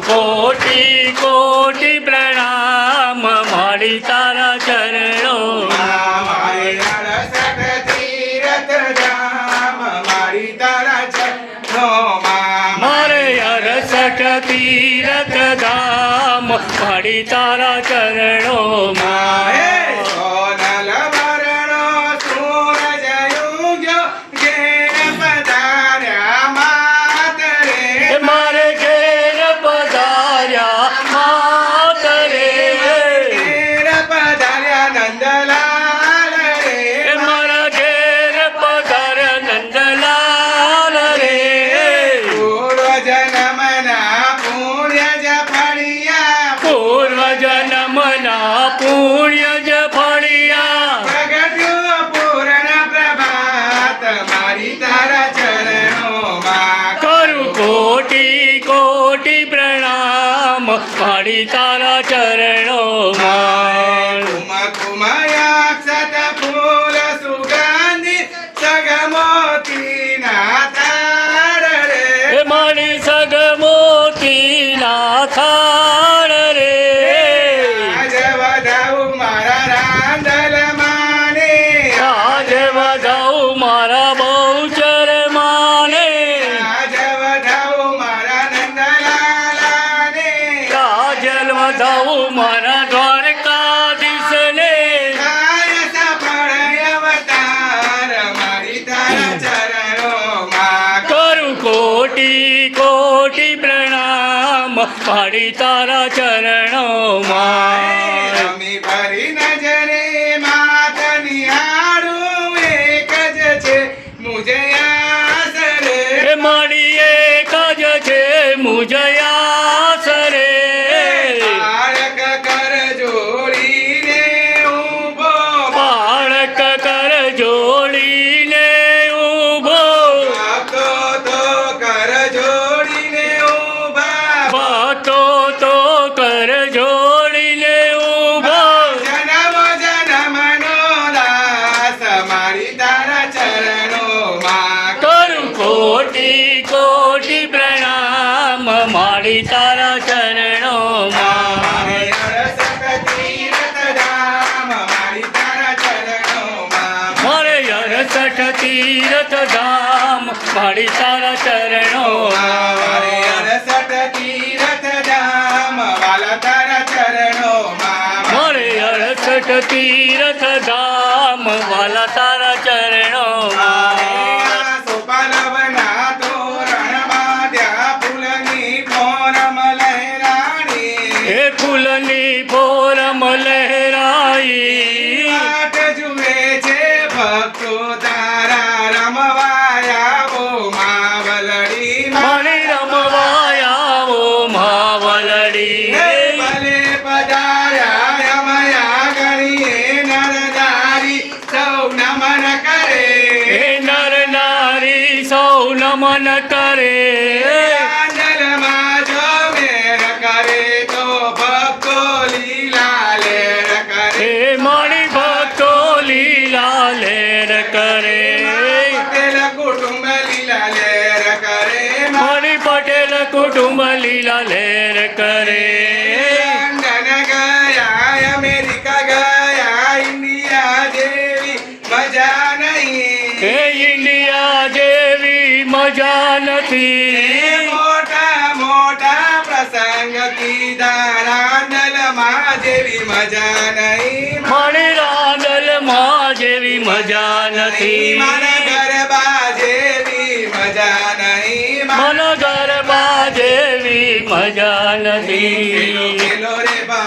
कोटि कोटि प्रणाम मारी तारा चरणों मारे 68 तीरथ धाम मारी तारा चरणों मारे 68 तीरथ धाम मारी तारा चरणों सोनल वरणो सूरज युग्यो घेर पधार्या मात रे मारे घेर पधार्या मात रे घेर पधार्या नंदलाल रे मारा घेर पधार्या नंदलाल रे पूर्व जन्मना पुण्यज फळिया पूर्व जन्मना पुण्यज फळिया प्रगट्यो पूर्ण प्रभात मारी तारा चरणों करू कोटि कोटि प्रणाम मारी तारा चरणों कुमकुमयाक्षत फूल सुगंधी सगमोती नाथार रे मारी सग मोती नाथार रे आज वधाऊ मारा रांदल माने आज वधाऊ मारा बहुचर माने आज वधाऊ मारा नंदलालाने काजल वधाऊ मारा द्वारकाधीशने काय सफळ अवतार मारी तारा चरणों करू कोटि कोटि प्रणाम मारी तारा चरणों रमी भरी नजरे मात निहारू एक જ છે મુજે આસ રે मारी एक ज छे मुजयास रे બાળક કર જોડીને ઊભો બાળક કર જોડીને ઊભો ભક્તો તો કર જોડીને ઊભા ભક્તો તો કર જોડીને ઊભો જન્મ જન્મનો દાસ મારી તારા ચરણોમાં કરું કોટિ કોટિ પ્રણામ મારી તારા ચરણોમાં મારે 68 તીરથ ધામ મારી તારા ચરણોમાં મારે 68 તીરથ ધામ મારી તારા ચરણોમાં મારે 68 તીરથ ધામ વાલા તારા ચરણોમાં મારે 68 તીરથ ધામ વાલા તારા ચરણોમાં સોપાલવના તોરણ બાંધ્યા ફૂલની ફોરમ લહેરાણી હે ફૂલની ફોરમ લહેરાઈ વાટ જુએ છે ભક્તો તારા રમવાયા ઓ માવલડી મારી રમવાયાઓ માવલડી ભલે પધાર્યા અમયા ગણીએ નરનારી સૌ નમન કરે હે નર નારી સૌ નમન કરે આંજલમાં જો મેર કરે તો ભક્તો લીલા લેર કરે હે મારી ભક્તો લીલા લેર કરે પટેલ કુટુંબ લીલા લેર કરે મારી પટેલ કુટુંબ લીલા લેર કરે લંડન ગયા અમેરિકા ગયા ઇન્ડિયા જેવી મજા નહીં હે ઇન્ડિયા જેવી મજા નથી મોટા મોટા પ્રસંગ કીધા રાંદલમાં જેવી મજા નહીં મારી રાંદલમાં જેવી મજા નથી મારા ગરબા જેવી મજા નહીં મન ગરબા જેવી મજા નથી ખેલો રે બાબા